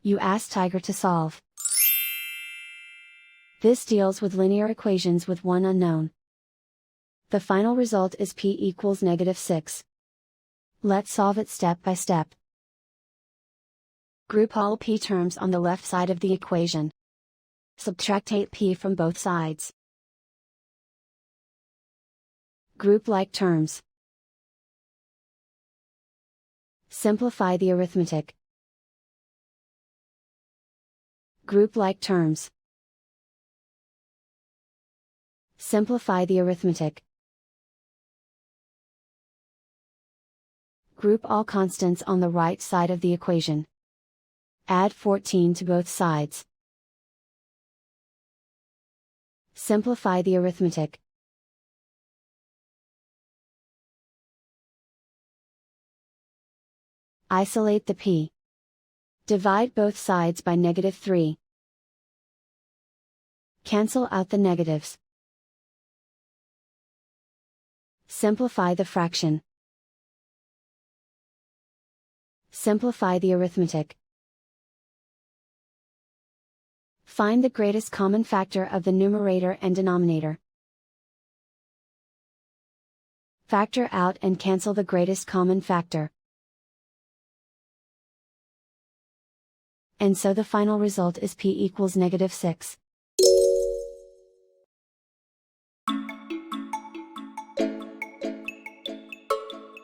You ask Tiger to solve. This deals with linear equations with one unknown. The final result is p equals -6. Let's solve it step by step. Group all p terms on the left side of the equation. Subtract 8p from both sides. Group like terms. Simplify the arithmetic. Group like terms. Simplify the arithmetic. Group all constants on the right side of the equation. Add 14 to both sides. Simplify the arithmetic. Isolate the p. Divide both sides by -3. Cancel out the negatives. Simplify the fraction. Simplify the arithmetic. Find the greatest common factor of the numerator and denominator. Factor out and cancel the greatest common factor. And so the final result is p equals -6.